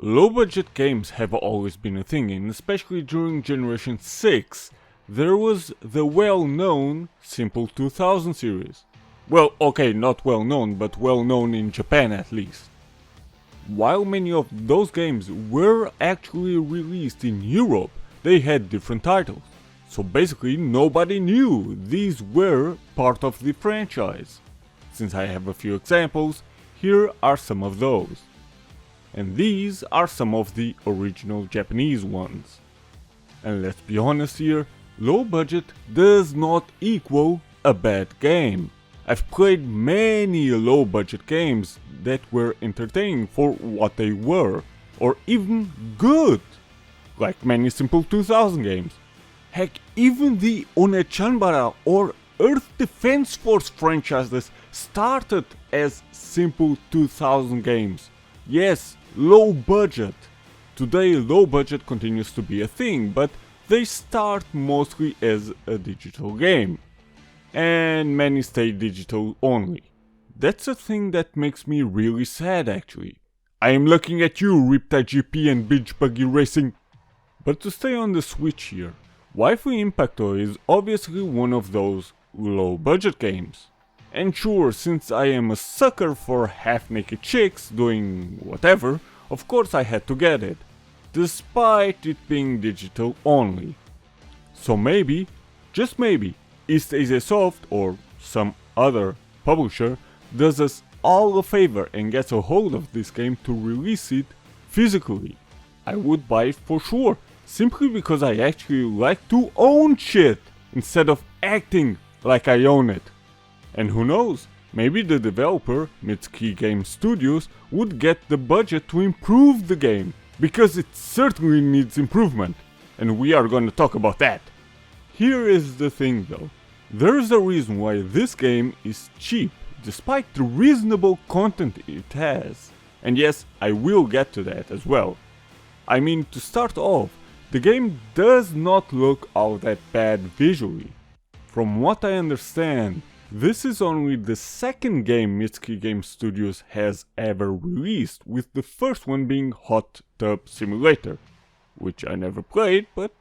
Low-budget games have always been a thing, and especially during Generation 6, there was the well-known Simple 2000 series. Well, okay, not well-known, but well-known in Japan at least. While many of those games were actually released in Europe, they had different titles. So basically nobody knew these were part of the franchise. Since I have a few examples, here are some of those. And these are some of the original Japanese ones. And let's be honest here, low budget does not equal a bad game. I've played many low budget games that were entertaining for what they were, or even good, like many Simple 2000 games. Heck, even the Onechanbara or Earth Defense Force franchises started as Simple 2000 games. Yes, low budget. Today low budget continues to be a thing, but they start mostly as a digital game. And many stay digital only. That's a thing that makes me really sad actually. I am looking at you, Riptide GP and Buggy Racing. But to stay on the Switch here, Waifu Impact is obviously one of those low budget games. And sure, since I am a sucker for half-naked chicks doing whatever, of course I had to get it, despite it being digital only. So maybe, just maybe, East Asia Soft or some other publisher does us all a favor and gets a hold of this game to release it physically. I would buy it for sure, simply because I actually like to own shit instead of acting like I own it. And who knows, maybe the developer, Mitsuki Game Studios, would get the budget to improve the game, because it certainly needs improvement, and we are gonna talk about that. Here is the thing though, there's a reason why this game is cheap, despite the reasonable content it has. And yes, I will get to that as well. I mean, to start off, the game does not look all that bad visually. From what I understand, this is only the second game Mitsuki Game Studios has ever released, with the first one being Hot Tub Simulator, which I never played, but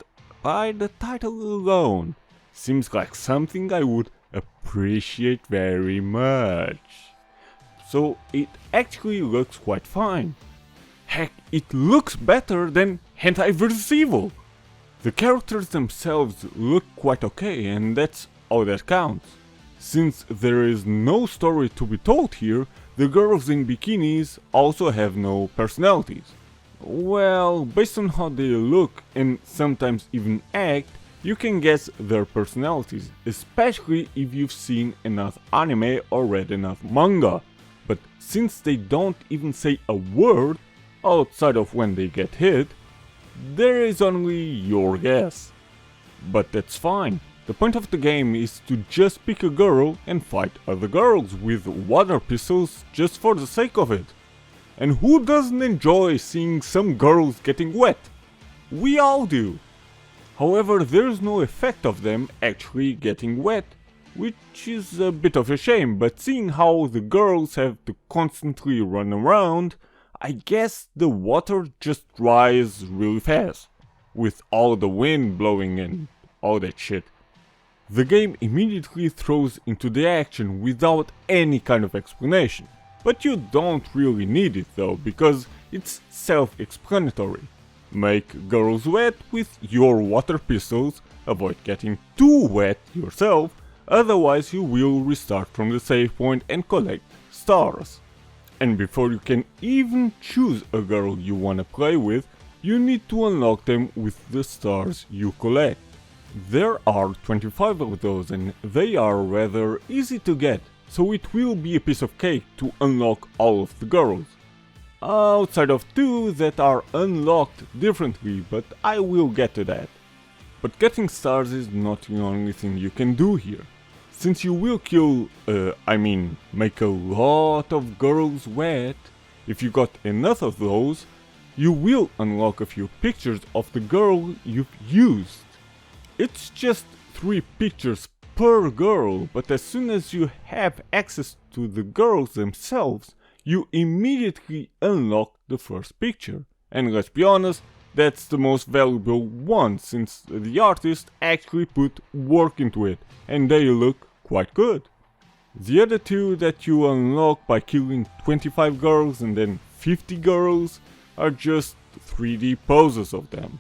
by the title alone, seems like something I would appreciate very much. So it actually looks quite fine. Heck, it looks better than Hentai vs Evil! The characters themselves look quite okay, and that's all that counts. Since there is no story to be told here, the girls in bikinis also have no personalities. Well, based on how they look and sometimes even act, you can guess their personalities, especially if you've seen enough anime or read enough manga. But since they don't even say a word, outside of when they get hit, there is only your guess. But that's fine. The point of the game is to just pick a girl and fight other girls with water pistols just for the sake of it. And who doesn't enjoy seeing some girls getting wet? We all do. However, there's no effect of them actually getting wet, which is a bit of a shame, but seeing how the girls have to constantly run around, I guess the water just dries really fast, with all the wind blowing and all that shit. The game immediately throws into the action without any kind of explanation, but you don't really need it though, because it's self-explanatory. Make girls wet with your water pistols, avoid getting too wet yourself, otherwise you will restart from the save point and collect stars. And before you can even choose a girl you wanna play with, you need to unlock them with the stars you collect. There are 25 of those and they are rather easy to get, so it will be a piece of cake to unlock all of the girls. Outside of 2 that are unlocked differently, but I will get to that. But getting stars is not the only thing you can do here. Since you will make a lot of girls wet, if you got enough of those, you will unlock a few pictures of the girl you've used. It's just 3 pictures per girl, but as soon as you have access to the girls themselves, you immediately unlock the first picture. And let's be honest, that's the most valuable one, since the artist actually put work into it, and they look quite good. The other two that you unlock by killing 25 girls and then 50 girls are just 3D poses of them.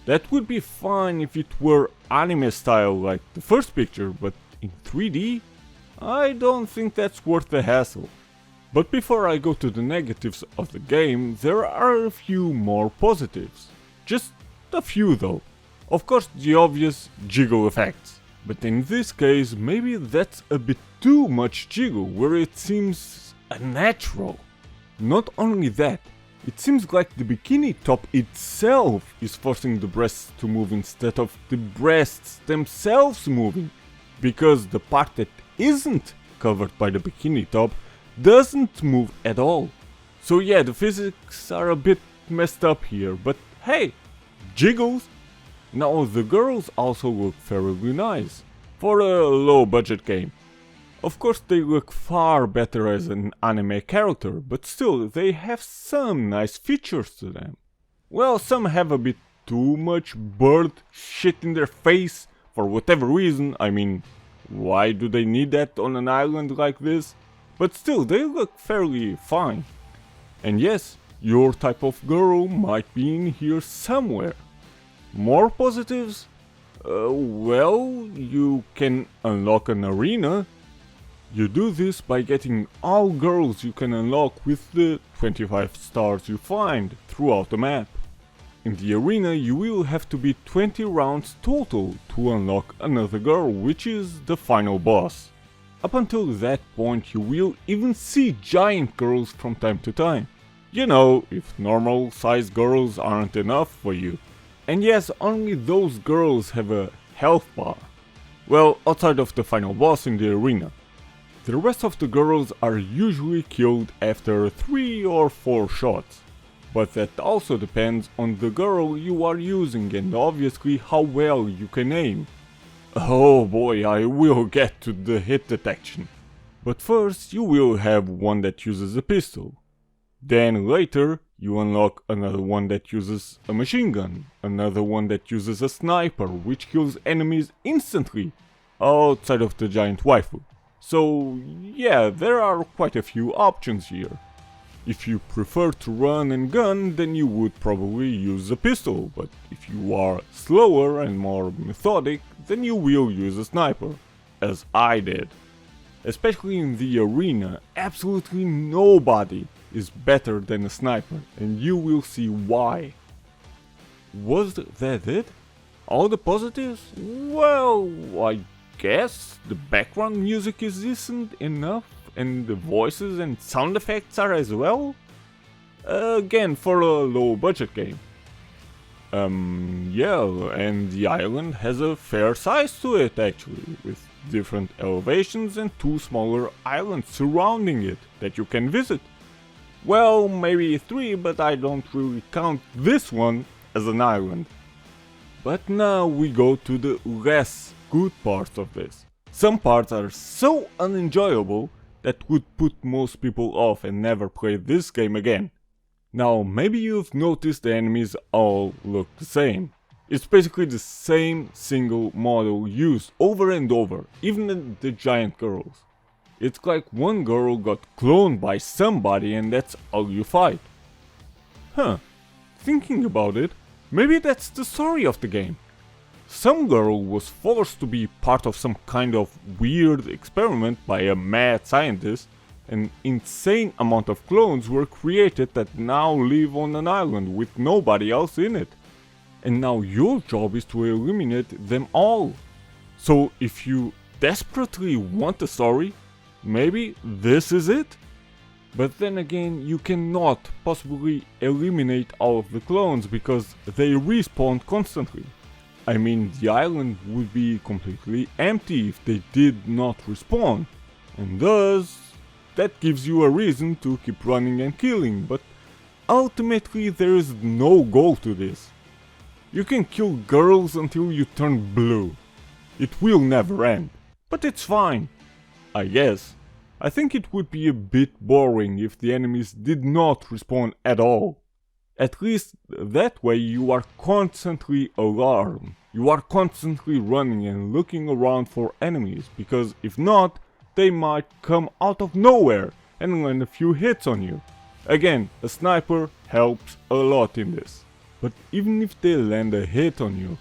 That would be fine if it were anime style like the first picture, but in 3D? I don't think that's worth the hassle. But before I go to the negatives of the game, there are a few more positives. Just a few though. Of course, the obvious jiggle effects. But in this case, maybe that's a bit too much jiggle, where it seems unnatural. Not only that, it seems like the bikini top itself is forcing the breasts to move instead of the breasts themselves moving. Because the part that isn't covered by the bikini top doesn't move at all. So yeah, the physics are a bit messed up here, but hey, jiggles! Now the girls also look fairly nice, for a low budget game. Of course they look far better as an anime character, but still they have some nice features to them. Well, some have a bit too much bird shit in their face, for whatever reason. I mean, why do they need that on an island like this? But still, they look fairly fine. And yes, your type of girl might be in here somewhere. More positives? Well, you can unlock an arena. You do this by getting all girls you can unlock with the 25 stars you find throughout the map. In the arena you will have to beat 20 rounds total to unlock another girl, which is the final boss. Up until that point you will even see giant girls from time to time. You know, if normal sized girls aren't enough for you. And yes, only those girls have a health bar. Well, outside of the final boss in the arena. The rest of the girls are usually killed after 3 or 4 shots. But that also depends on the girl you are using and obviously how well you can aim. Oh boy, I will get to the hit detection. But first you will have one that uses a pistol. Then later you unlock another one that uses a machine gun, another one that uses a sniper which kills enemies instantly, outside of the giant waifu. So yeah, there are quite a few options here. If you prefer to run and gun, then you would probably use a pistol, but if you are slower and more methodic, then you will use a sniper, as I did. Especially in the arena, absolutely nobody is better than a sniper, and you will see why. Was that it? All the positives? Well, I guess the background music is decent enough, and the voices and sound effects are as well. Again, for a low budget game. Yeah, and the island has a fair size to it actually, with different elevations and 2 smaller islands surrounding it that you can visit. Well, maybe 3, but I don't really count this one as an island. But now we go to the less good parts of this. Some parts are so unenjoyable that would put most people off and never play this game again. Now, maybe you've noticed the enemies all look the same. It's basically the same single model used over and over, even the giant girls. It's like one girl got cloned by somebody and that's all you fight. Huh, thinking about it, maybe that's the story of the game. Some girl was forced to be part of some kind of weird experiment by a mad scientist. An insane amount of clones were created that now live on an island with nobody else in it. And now your job is to eliminate them all. So if you desperately want a story, maybe this is it? But then again, you cannot possibly eliminate all of the clones because they respawn constantly. I mean, the island would be completely empty if they did not respawn, and thus that gives you a reason to keep running and killing, but ultimately there is no goal to this. You can kill girls until you turn blue. It will never end, but it's fine, I guess. I think it would be a bit boring if the enemies did not respawn at all. At least that way you are constantly alarmed. You are constantly running and looking around for enemies, because if not, they might come out of nowhere and land a few hits on you. Again, a sniper helps a lot in this. But even if they land a hit on you,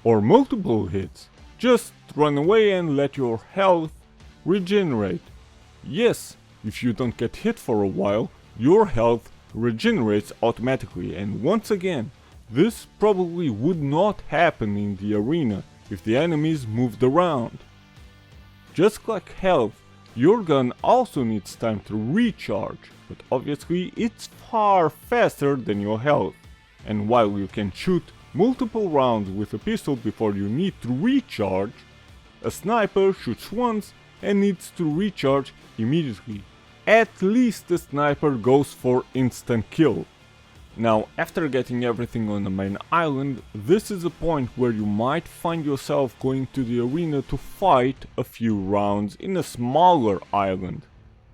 or multiple hits, just run away and let your health regenerate. Yes, if you don't get hit for a while, your health regenerates automatically, and once again, this probably would not happen in the arena if the enemies moved around. Just like health, your gun also needs time to recharge, but obviously it's far faster than your health. And while you can shoot multiple rounds with a pistol before you need to recharge, a sniper shoots once and needs to recharge immediately. At least the sniper goes for instant kill. Now, after getting everything on the main island, this is a point where you might find yourself going to the arena to fight a few rounds in a smaller island.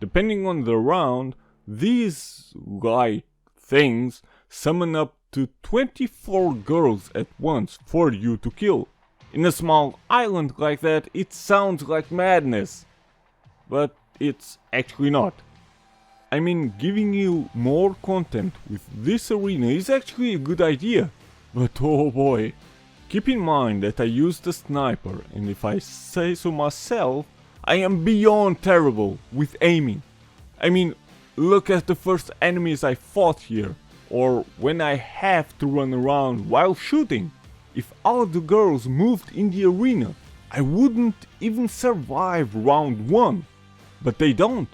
Depending on the round, these light things summon up to 24 girls at once for you to kill. In a small island like that, it sounds like madness, but it's actually not. I mean, giving you more content with this arena is actually a good idea, but oh boy. Keep in mind that I used a sniper, and if I say so myself, I am beyond terrible with aiming. I mean, look at the first enemies I fought here, or when I have to run around while shooting. If all the girls moved in the arena, I wouldn't even survive round 1. But they don't.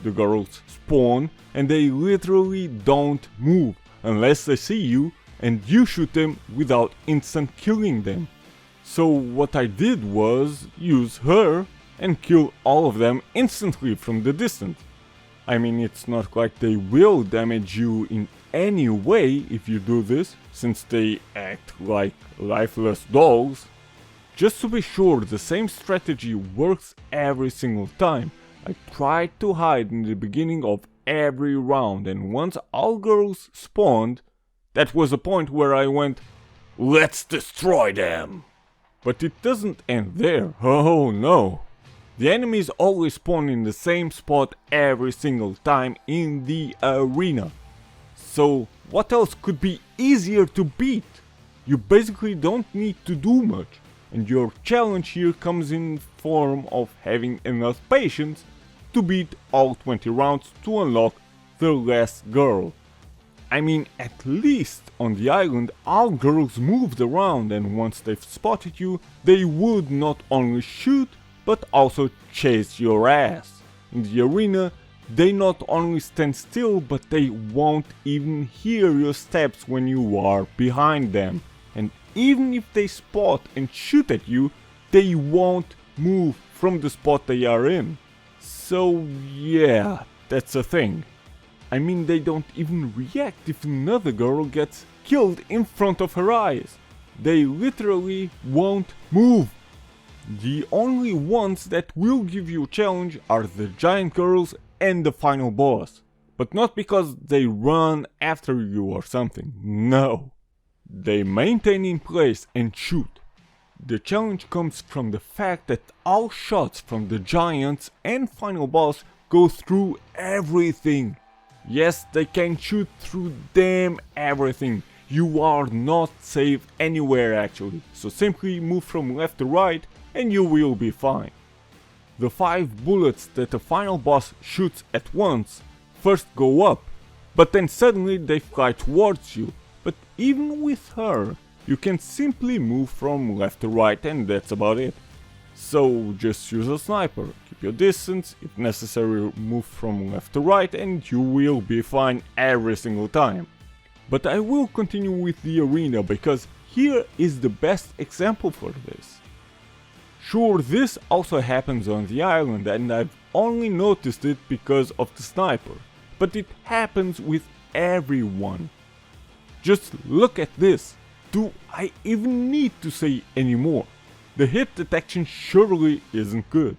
The girls spawn and they literally don't move unless they see you and you shoot them without instant killing them. So what I did was use her and kill all of them instantly from the distance. I mean, it's not like they will damage you in any way if you do this, since they act like lifeless dolls. Just to be sure the same strategy works every single time, I tried to hide in the beginning of every round, and once all girls spawned, that was a point where I went, "Let's destroy them!" But it doesn't end there, oh no! The enemies always spawn in the same spot every single time in the arena. So what else could be easier to beat? You basically don't need to do much, and your challenge here comes in form of having enough patience to beat all 20 rounds to unlock the last girl. I mean, at least on the island all girls moved around, and once they've spotted you, they would not only shoot but also chase your ass. In the arena, they not only stand still, but they won't even hear your steps when you are behind them. And even if they spot and shoot at you, they won't move from the spot they are in. So yeah, that's a thing. I mean, they don't even react if another girl gets killed in front of her eyes. They literally won't move. The only ones that will give you a challenge are the giant girls and the final boss. But not because they run after you or something, no. They maintain in place and shoot. The challenge comes from the fact that all shots from the giants and final boss go through everything. Yes, they can shoot through damn everything. You are not safe anywhere actually, so simply move from left to right and you will be fine. The 5 bullets that the final boss shoots at once first go up, but then suddenly they fly towards you. But even with her, you can simply move from left to right and that's about it. So just use a sniper, keep your distance, if necessary move from left to right and you will be fine every single time. But I will continue with the arena because here is the best example for this. Sure, this also happens on the island and I've only noticed it because of the sniper, but it happens with everyone. Just look at this. Do I even need to say any more? The hit detection surely isn't good.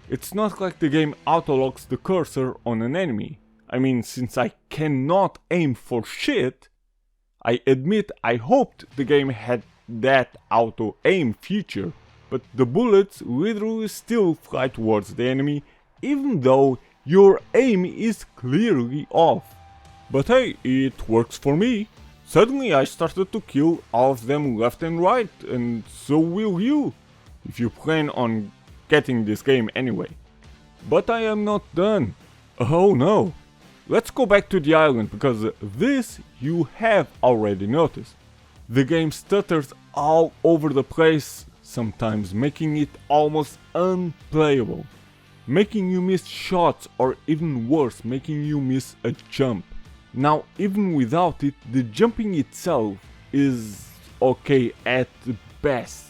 It's not like the game auto-locks the cursor on an enemy. I mean, since I cannot aim for shit, I admit I hoped the game had that auto-aim feature, but the bullets literally still fly towards the enemy even though your aim is clearly off. But hey, it works for me. Suddenly I started to kill all of them left and right, and so will you, if you plan on getting this game anyway. But I am not done. Oh no. Let's go back to the island, because this you have already noticed. The game stutters all over the place, sometimes making it almost unplayable, making you miss shots, or even worse, making you miss a jump. Now, even without it, the jumping itself is okay at the best.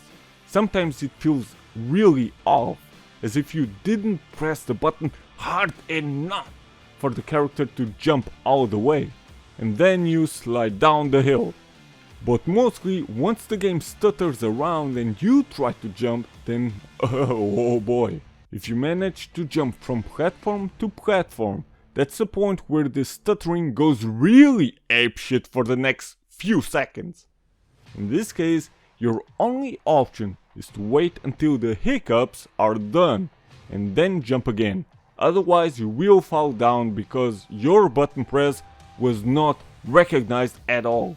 Sometimes it feels really off, as if you didn't press the button hard enough for the character to jump all the way, and then you slide down the hill. But mostly, once the game stutters around and you try to jump, then oh boy. If you manage to jump from platform to platform, that's the point where the stuttering goes really apeshit for the next few seconds. In this case, your only option is to wait until the hiccups are done and then jump again. Otherwise you will fall down because your button press was not recognized at all.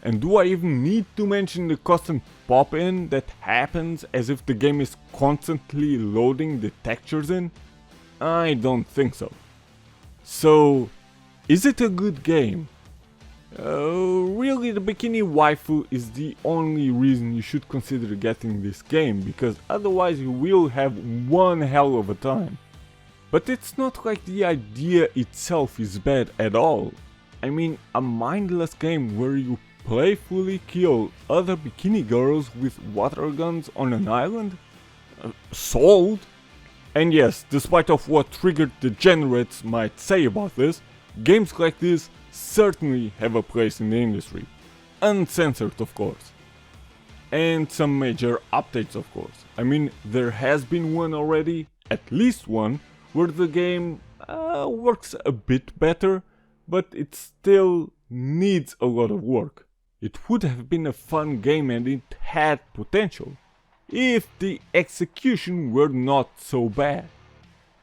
And do I even need to mention the constant pop-in that happens as if the game is constantly loading the textures in? I don't think so. So, is it a good game? Really, the Bikini Waifu is the only reason you should consider getting this game, because otherwise you will have one hell of a time. But it's not like the idea itself is bad at all. I mean, a mindless game where you playfully kill other bikini girls with water guns on an island? Sold? And yes, despite of what triggered degenerates might say about this, games like this certainly have a place in the industry. Uncensored, of course. And some major updates, of course. I mean, there has been one already, at least one, where the game works a bit better, but it still needs a lot of work. It would have been a fun game and it had potential, if the execution were not so bad.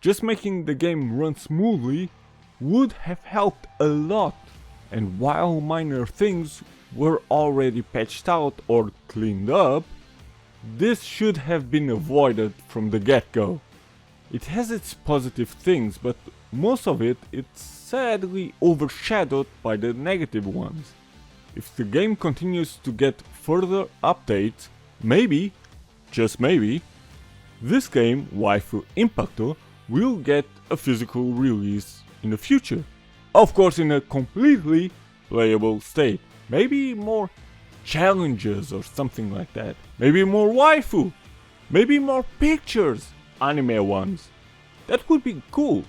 Just making the game run smoothly would have helped a lot, and while minor things were already patched out or cleaned up, this should have been avoided from the get-go. It has its positive things, but most of it's sadly overshadowed by the negative ones. If the game continues to get further updates, maybe, just maybe, this game, Waifu Impact, will get a physical release in the future. Of course, in a completely playable state. Maybe more challenges or something like that. Maybe more waifu. Maybe more pictures, anime ones. That would be cool.